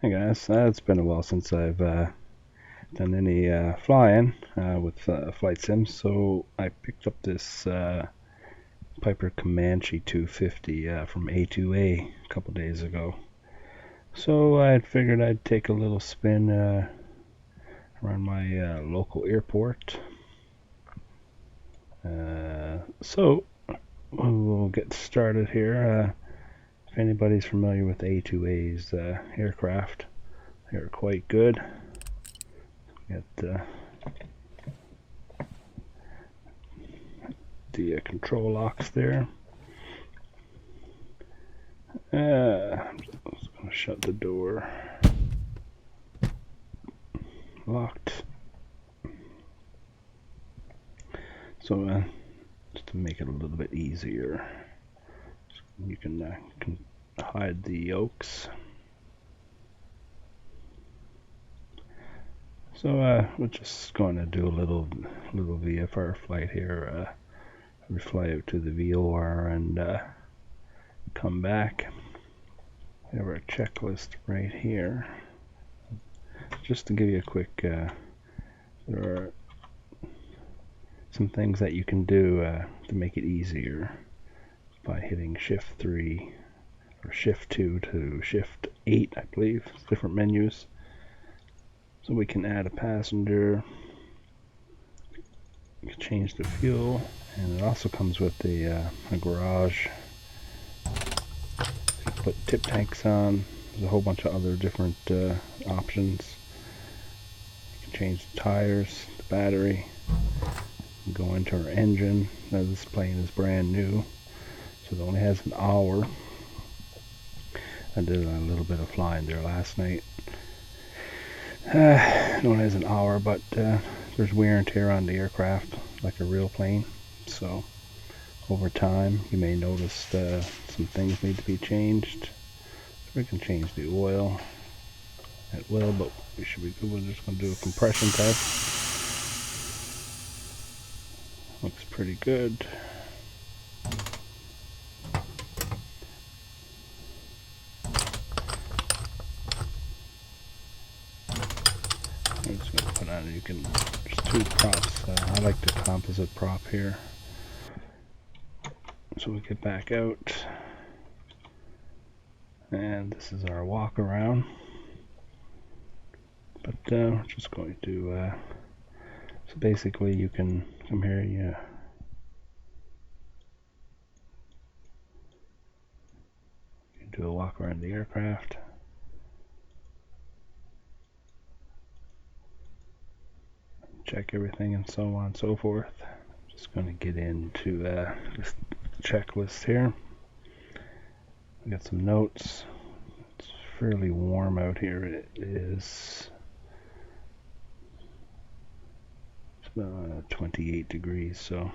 Hey guys, it's been a while since I've done any flying with flight sims, so I picked up this Piper Comanche 250 from A2A a couple days ago. So I figured I'd take a little spin around my local airport. So we'll get started here. If anybody's familiar with A2A's aircraft, they're quite good. Got the control locks there. I'm just going to shut the door. Locked. So just to make it a little bit easier, you can hide the yokes. So we're just going to do a little VFR flight here. We fly out to the VOR and come back. We have our checklist right here. Just to give you a quick, there are some things that you can do to make it easier by hitting Shift 3 or Shift 2 to Shift 8, I believe. It's different menus. So we can add a passenger, we can change the fuel, and it also comes with a garage. Put tip tanks on. There's a whole bunch of other different options. You can change the tires, the battery, go into our engine. Now this plane is brand new, so it only has an hour. I did a little bit of flying there last night. It only has an hour, but there's wear and tear on the aircraft like a real plane, so over time you may notice some things need to be changed. We can change the oil at will, but we should be good. We're just going to do a compression test. Looks pretty good. I'm just going to put on, there's two props. I like the composite prop here. So we get back out, and this is our walk around. But we're just going to, so basically you can come here, you do a walk around the aircraft. Check everything and so on and so forth. I'm just going to get into this checklist here. I got some notes. It's fairly warm out here. It is 28 degrees, so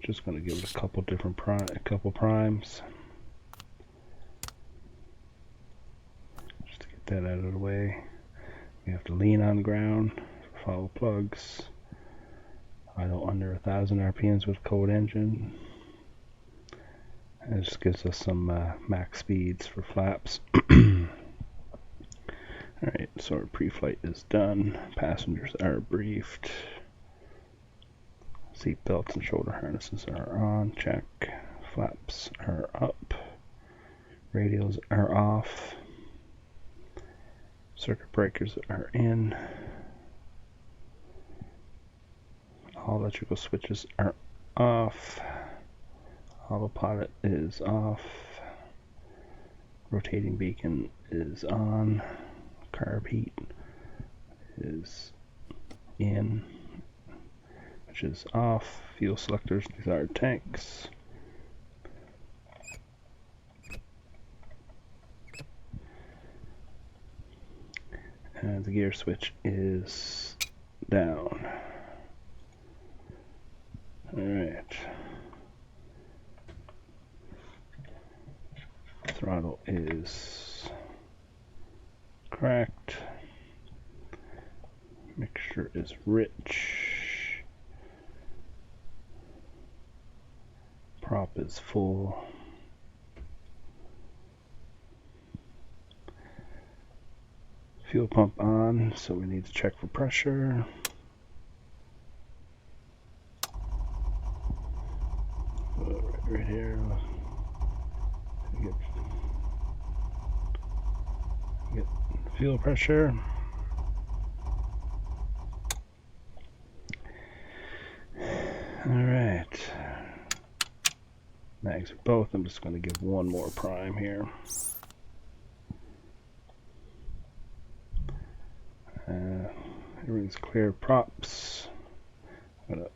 just going to give it a couple different primes just to get that out of the way. We have to lean on the ground for follow plugs. Idle under 1,000 RPMs with code engine. And it just gives us some max speeds for flaps. Alright, so our pre-flight is done. Passengers are briefed. Seat belts and shoulder harnesses are on. Check. Flaps are up. Radios are off. Circuit breakers are in. All electrical switches are off. Autopilot is off. Rotating beacon is on. Carb heat is in, which is off. Fuel selectors, these are tanks. And the gear switch is down. Alright. Throttle is cracked. Mixture is rich. Prop is full. Fuel pump on, so we need to check for pressure. Right here. Get fuel pressure. Alright. Mags are both. I'm just going to give one more prime here. Everything's clear. Props. I'm going to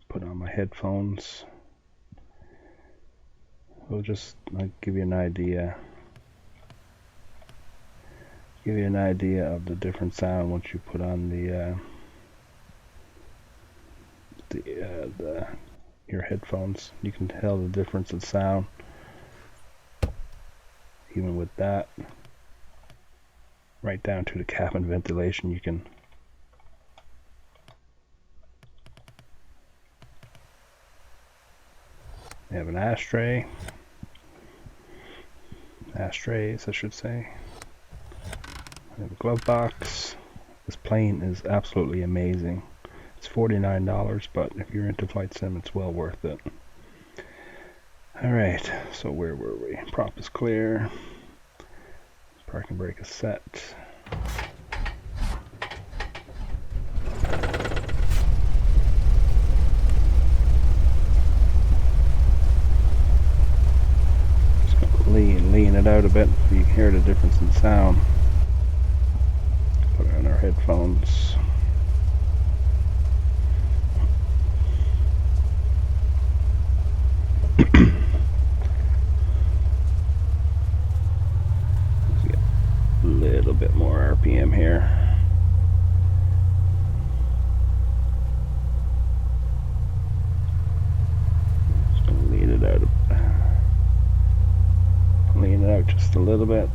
put on my headphones. We'll just give you an idea. Give you an idea of the different sound once you put on your headphones. You can tell the difference in sound even with that. Right down to the cabin ventilation, you can we have an ashtray. Ashtrays, I should say. We have a glove box. This plane is absolutely amazing. It's $49, but if you're into flight sim, it's well worth it. Alright, so where were we? Prop is clear. Parking brake is set. Just gonna lean it out a bit so you can hear the difference in sound. Put on our headphones. A little bit more RPM here. Just gonna lean it out just a little bit.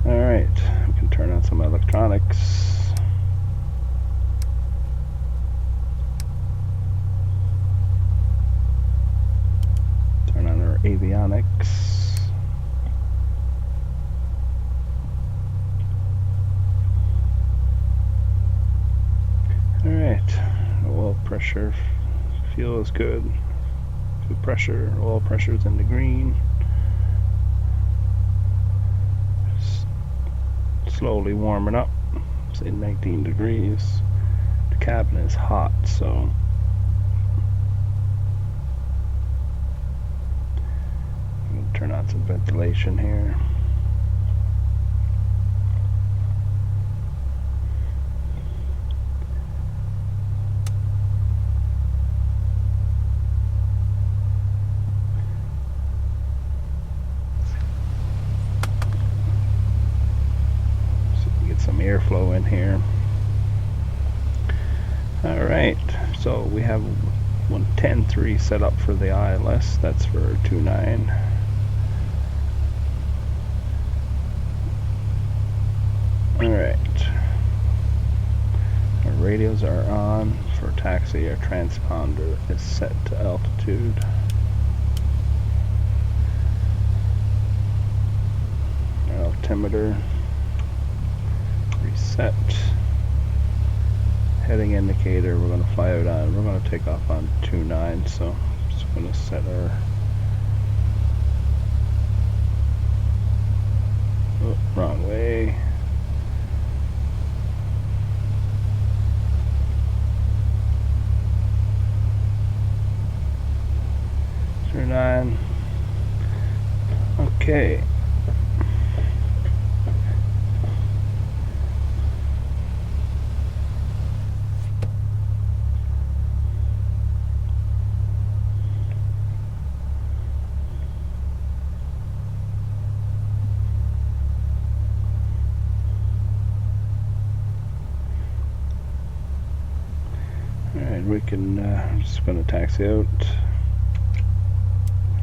Alright, we can turn on some electronics. Turn on our avionics. Alright, oil pressure, fuel is good. Fuel pressure, oil pressure is in the green. Slowly warming up, say 19 degrees. The cabin is hot, so I'm going to turn on some ventilation here. Some airflow in here. Alright, so we have 110.3 set up for the ILS. That's for 2.9. Alright, our radios are on for taxi. Our transponder is set to altitude. Our altimeter reset. Heading indicator, we're going to fly out on, we're going to take off on 2.9, so I'm just going to set our wrong way. Nine. Okay. Alright, we can, I'm just going to taxi out.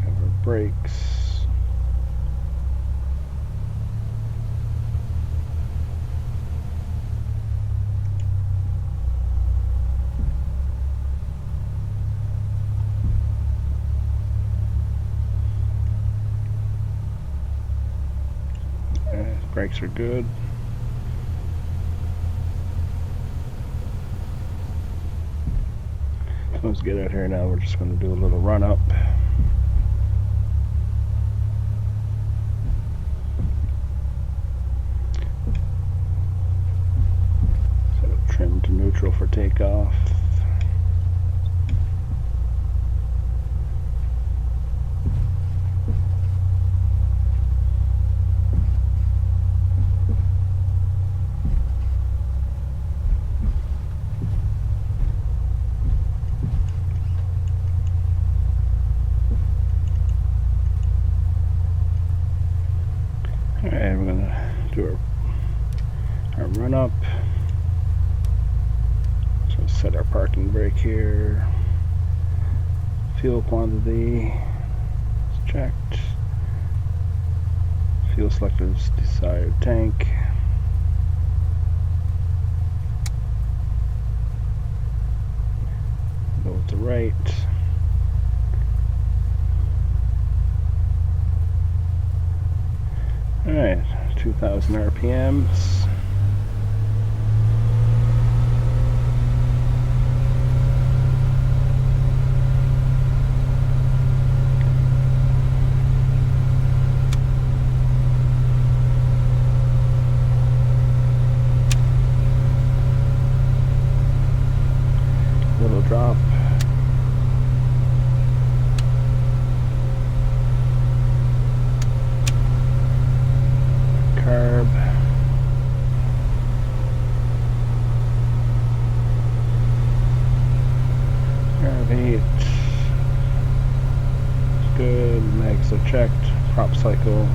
Have our brakes. brakes are good. So let's get out here now. We're just going to do a little run up. Set up trim to neutral for takeoff. Alright, we're going to do our run up. So set our parking brake here. Fuel quantity is checked. Fuel selector is desired tank. Go to right. Alright, 2,000 RPMs. Little drop. Carb. Carb 8. Good. Mags are checked. Prop cycle.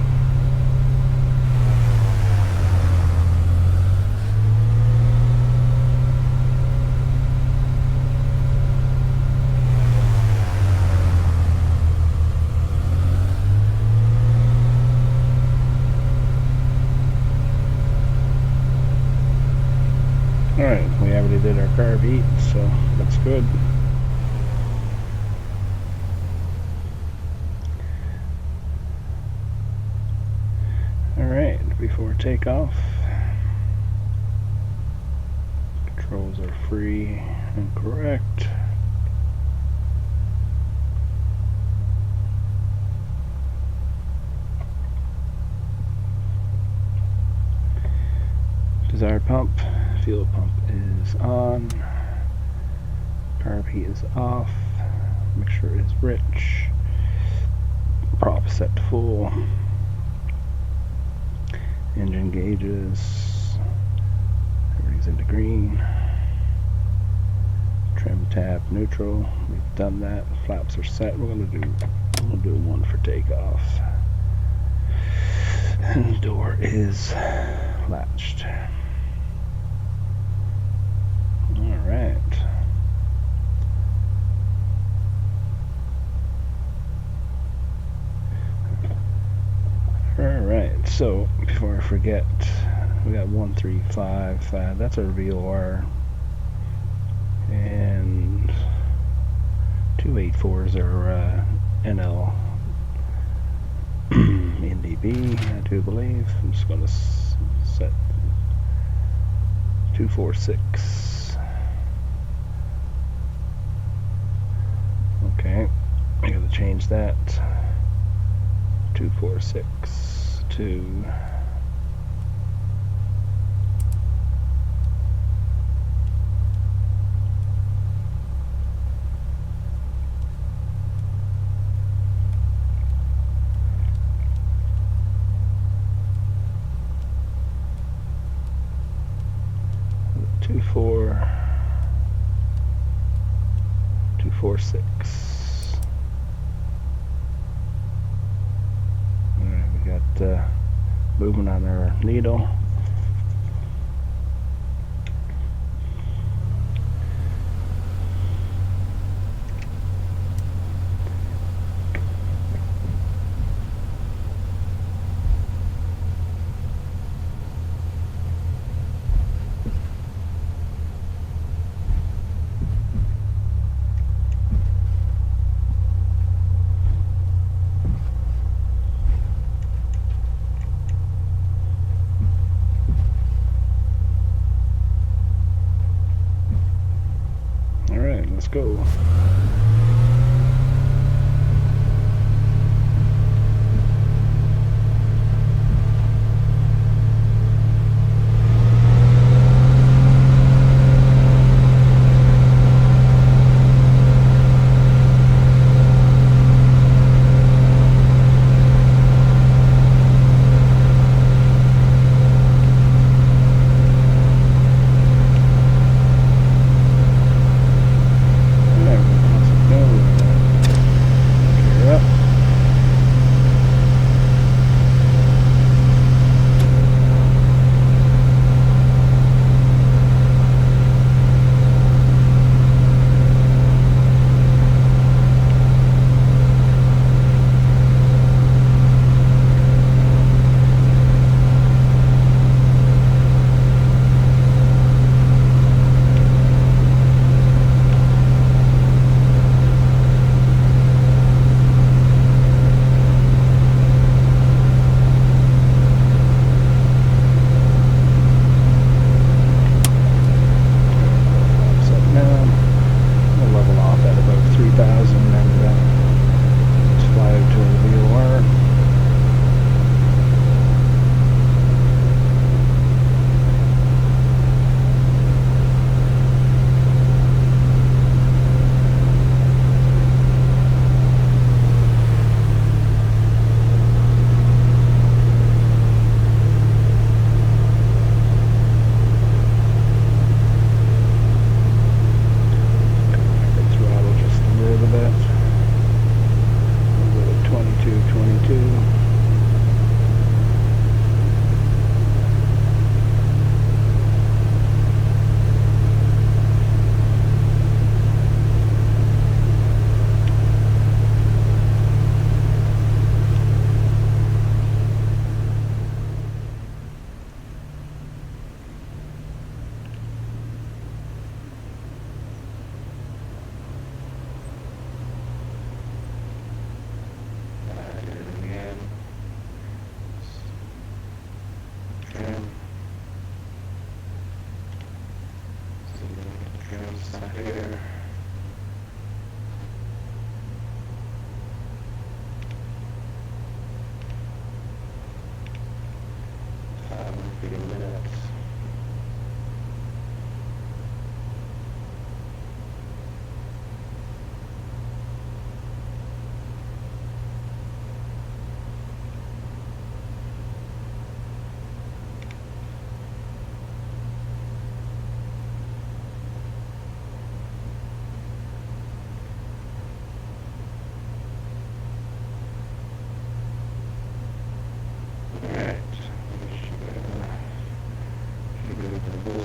Alright, we already did our carb heat, so that's good. Alright, before takeoff, controls are free and correct. Desired pump. Fuel pump is on. Carb heat is off. Mixture is rich. Prop set to full. Engine gauges. Everything's into green. Trim tab neutral. We've done that. Flaps are set. We'll do one for takeoff. And the door is latched. Alright. Alright, so before I forget, we got 135, that's our VOR, and 284 is our NL NDB, I do believe. I'm just going to set 246. Okay, I gotta change that. 246 to 246. Alright, we got movement on our needle. go. Here. Few minutes.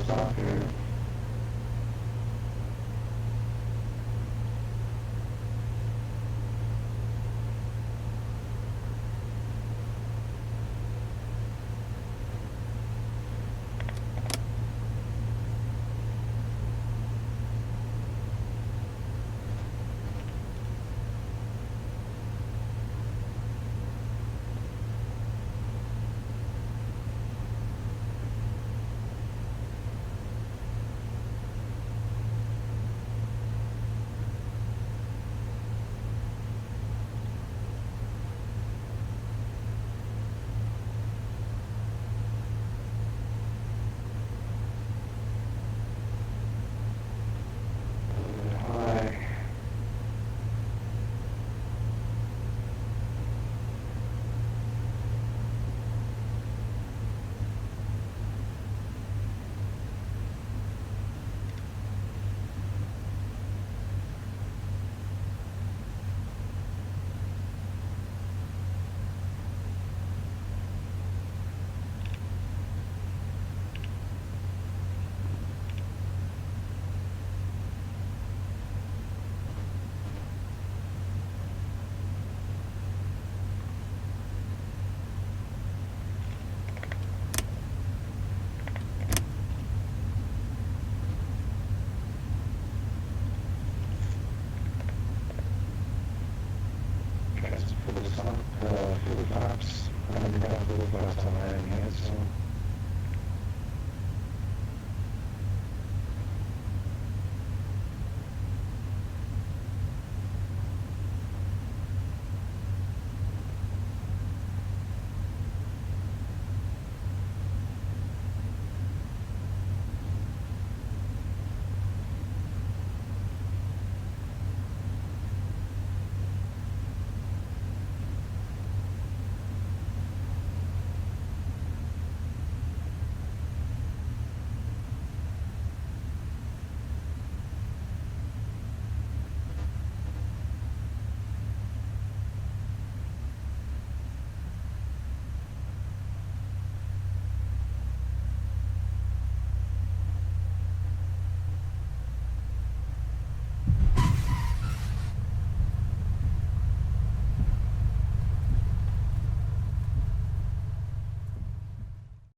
Stop here. Full tops. I got full tops on landing head, so